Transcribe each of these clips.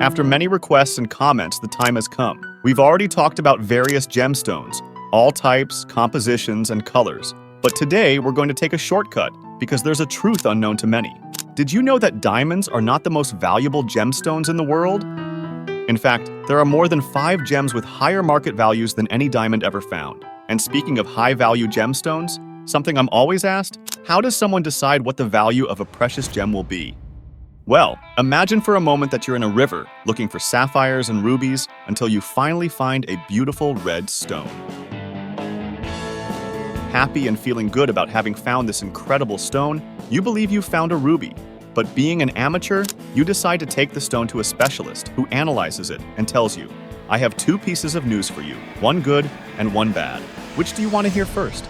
After many requests and comments, the time has come. We've already talked about various gemstones, all types, compositions, and colors. But today, we're going to take a shortcut because there's a truth unknown to many. Did you know that diamonds are not the most valuable gemstones in the world? In fact, there are more than 5 gems with higher market values than any diamond ever found. And speaking of high-value gemstones, something I'm always asked, how does someone decide what the value of a precious gem will be? Well, imagine for a moment that you're in a river looking for sapphires and rubies until you finally find a beautiful red stone. Happy and feeling good about having found this incredible stone, you believe you've found a ruby. But being an amateur, you decide to take the stone to a specialist who analyzes it and tells you, I have 2 pieces of news for you, one good and one bad. Which do you want to hear first?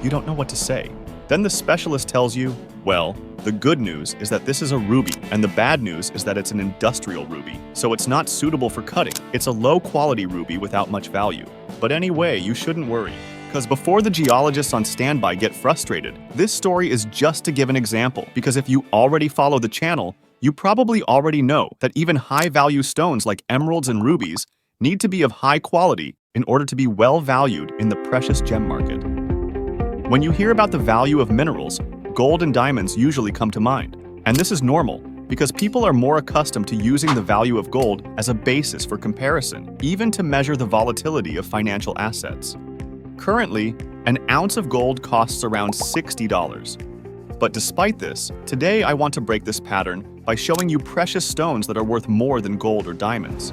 You don't know what to say. Then the specialist tells you, well, the good news is that this is a ruby, and the bad news is that it's an industrial ruby, so it's not suitable for cutting. It's a low-quality ruby without much value. But anyway, you shouldn't worry, because before the geologists on standby get frustrated, this story is just to give an example, because if you already follow the channel, you probably already know that even high-value stones like emeralds and rubies need to be of high quality in order to be well valued in the precious gem market. When you hear about the value of minerals, gold and diamonds usually come to mind. And this is normal, because people are more accustomed to using the value of gold as a basis for comparison, even to measure the volatility of financial assets. Currently, an ounce of gold costs around $60. But despite this, today I want to break this pattern by showing you precious stones that are worth more than gold or diamonds.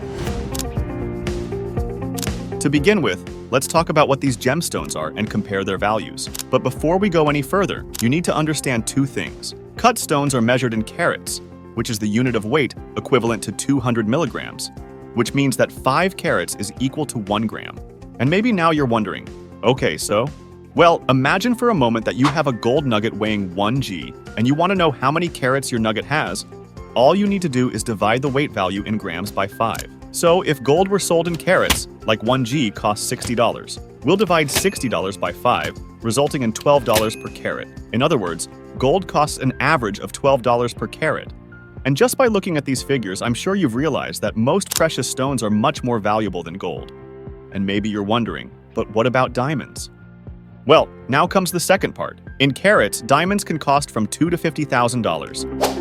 To begin with, let's talk about what these gemstones are and compare their values. But before we go any further, you need to understand 2 things. Cut stones are measured in carats, which is the unit of weight equivalent to 200 milligrams, which means that 5 carats is equal to 1 gram. And maybe now you're wondering, okay, so? Well, imagine for a moment that you have a gold nugget weighing 1 g, and you want to know how many carats your nugget has. All you need to do is divide the weight value in grams by 5. So if gold were sold in carats, like 1 g costs $60, we'll divide $60 by 5, resulting in $12 per carat. In other words, gold costs an average of $12 per carat. And just by looking at these figures, I'm sure you've realized that most precious stones are much more valuable than gold. And maybe you're wondering, but what about diamonds? Well, now comes the second part. In carats, diamonds can cost from $2,000 to $50,000.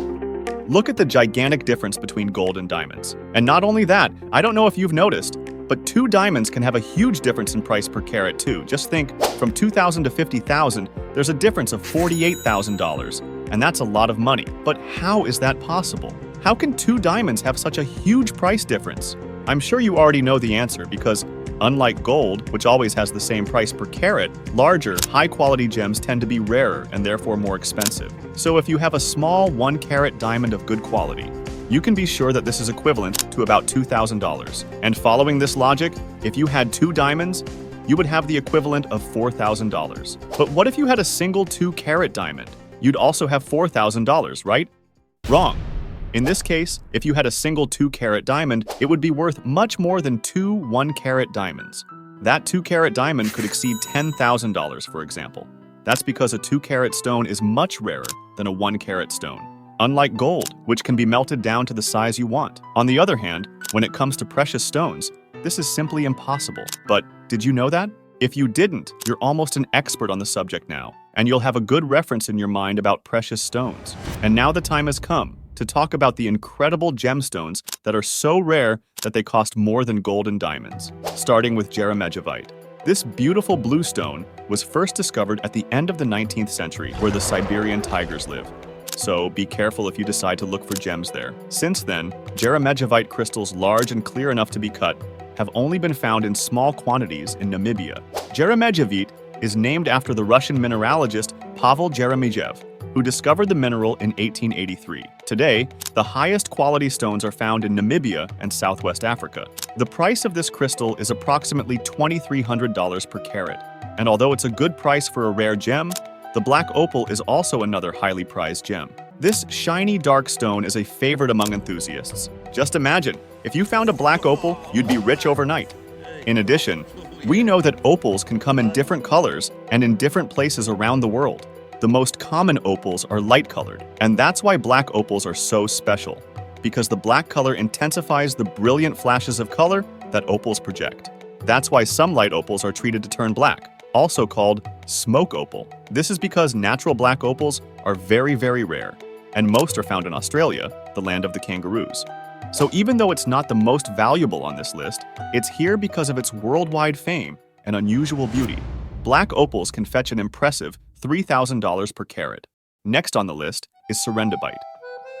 Look at the gigantic difference between gold and diamonds. And not only that, I don't know if you've noticed, but 2 diamonds can have a huge difference in price per carat too. Just think, from $2,000 to $50,000, there's a difference of $48,000, and that's a lot of money. But how is that possible? How can 2 diamonds have such a huge price difference? I'm sure you already know the answer because, unlike gold, which always has the same price per carat, larger, high-quality gems tend to be rarer and therefore more expensive. So if you have a small 1-carat diamond of good quality, you can be sure that this is equivalent to about $2,000. And following this logic, if you had 2 diamonds, you would have the equivalent of $4,000. But what if you had a single 2-carat diamond? You'd also have $4,000, right? Wrong. In this case, if you had a single 2-carat diamond, it would be worth much more than 2 1-carat diamonds. That 2-carat diamond could exceed $10,000, for example. That's because a 2-carat stone is much rarer than a 1-carat stone. Unlike gold, which can be melted down to the size you want. On the other hand, when it comes to precious stones, this is simply impossible. But did you know that? If you didn't, you're almost an expert on the subject now, and you'll have a good reference in your mind about precious stones. And now the time has come to talk about the incredible gemstones that are so rare that they cost more than gold and diamonds, starting with Jeremejevite. This beautiful blue stone was first discovered at the end of the 19th century, where the Siberian tigers live. So be careful if you decide to look for gems there. Since then, Jeremejevite crystals large and clear enough to be cut have only been found in small quantities in Namibia. Jeremejevite is named after the Russian mineralogist Pavel Jeremejev, who discovered the mineral in 1883. Today, the highest quality stones are found in Namibia and Southwest Africa. The price of this crystal is approximately $2,300 per carat. And although it's a good price for a rare gem, the black opal is also another highly prized gem. This shiny dark stone is a favorite among enthusiasts. Just imagine, if you found a black opal, you'd be rich overnight. In addition, we know that opals can come in different colors and in different places around the world. The most common opals are light-colored, and that's why black opals are so special, because the black color intensifies the brilliant flashes of color that opals project. That's why some light opals are treated to turn black, also called smoke opal. This is because natural black opals are very, very rare, and most are found in Australia, the land of the kangaroos. So even though it's not the most valuable on this list, it's here because of its worldwide fame and unusual beauty. Black opals can fetch an impressive $3,000 per carat. Next on the list is Serendibite,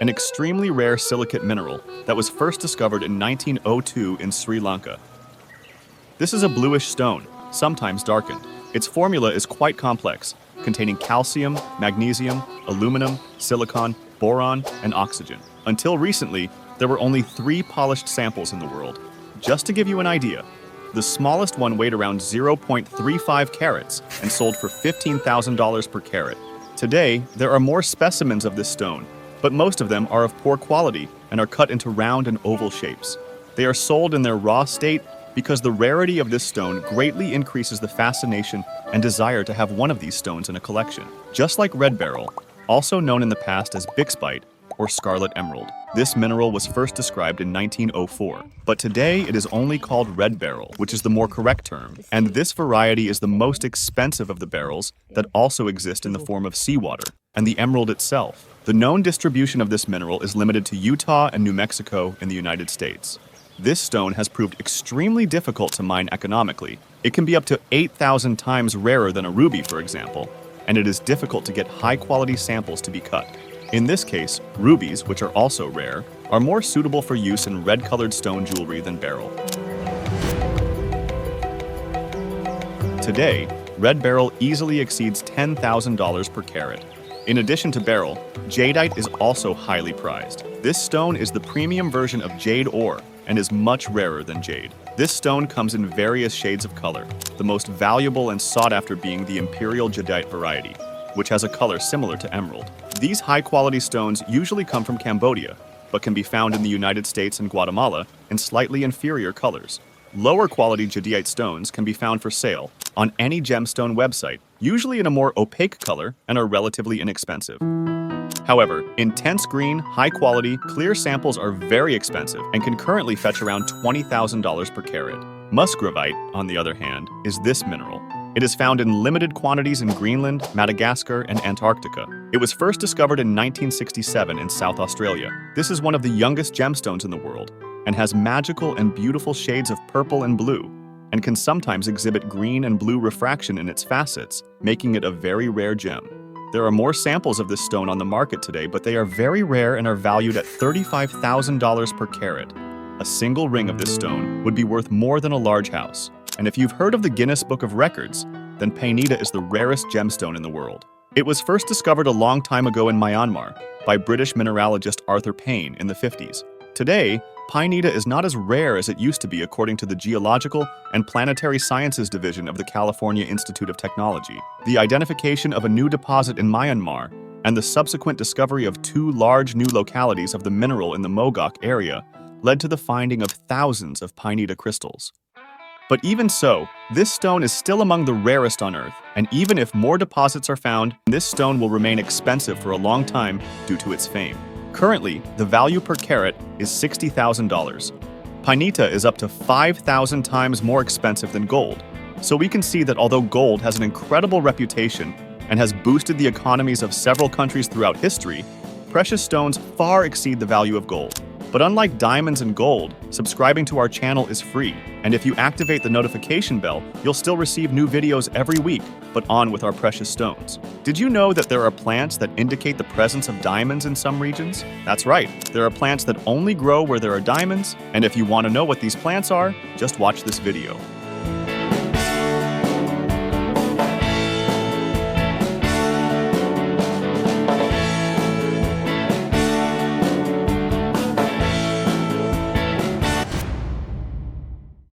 an extremely rare silicate mineral that was first discovered in 1902 in Sri Lanka. This is a bluish stone, sometimes darkened. Its formula is quite complex, containing calcium, magnesium, aluminum, silicon, boron, and oxygen. Until recently, there were only 3 polished samples in the world. Just to give you an idea, the smallest one weighed around 0.35 carats and sold for $15,000 per carat. Today, there are more specimens of this stone, but most of them are of poor quality and are cut into round and oval shapes. They are sold in their raw state because the rarity of this stone greatly increases the fascination and desire to have one of these stones in a collection. Just like red beryl, also known in the past as bixbite or scarlet emerald. This mineral was first described in 1904, but today it is only called red beryl, which is the more correct term, and this variety is the most expensive of the beryls that also exist in the form of seawater, and the emerald itself. The known distribution of this mineral is limited to Utah and New Mexico in the United States. This stone has proved extremely difficult to mine economically. It can be up to 8,000 times rarer than a ruby, for example, and it is difficult to get high-quality samples to be cut. In this case, rubies, which are also rare, are more suitable for use in red-colored stone jewelry than beryl. Today, red beryl easily exceeds $10,000 per carat. In addition to beryl, jadeite is also highly prized. This stone is the premium version of jade ore and is much rarer than jade. This stone comes in various shades of color, the most valuable and sought after being the Imperial Jadeite variety, which has a color similar to emerald. These high-quality stones usually come from Cambodia, but can be found in the United States and Guatemala in slightly inferior colors. Lower-quality jadeite stones can be found for sale on any gemstone website, usually in a more opaque color and are relatively inexpensive. However, intense green, high-quality, clear samples are very expensive and can currently fetch around $20,000 per carat. Musgravite, on the other hand, is this mineral. It is found in limited quantities in Greenland, Madagascar, and Antarctica. It was first discovered in 1967 in South Australia. This is one of the youngest gemstones in the world and has magical and beautiful shades of purple and blue, and can sometimes exhibit green and blue refraction in its facets, making it a very rare gem. There are more samples of this stone on the market today, but they are very rare and are valued at $35,000 per carat. A single ring of this stone would be worth more than a large house. And if you've heard of the Guinness Book of Records, then Painite is the rarest gemstone in the world. It was first discovered a long time ago in Myanmar by British mineralogist Arthur Payne in the 50s. Today, Painite is not as rare as it used to be according to the Geological and Planetary Sciences Division of the California Institute of Technology. The identification of a new deposit in Myanmar and the subsequent discovery of 2 large new localities of the mineral in the Mogok area led to the finding of thousands of Painite crystals. But even so, this stone is still among the rarest on Earth, and even if more deposits are found, this stone will remain expensive for a long time due to its fame. Currently, the value per carat is $60,000. Painite is up to 5,000 times more expensive than gold, so we can see that although gold has an incredible reputation and has boosted the economies of several countries throughout history, precious stones far exceed the value of gold. But unlike diamonds and gold, subscribing to our channel is free, and if you activate the notification bell, you'll still receive new videos every week, but on with our precious stones. Did you know that there are plants that indicate the presence of diamonds in some regions? That's right, there are plants that only grow where there are diamonds, and if you want to know what these plants are, just watch this video.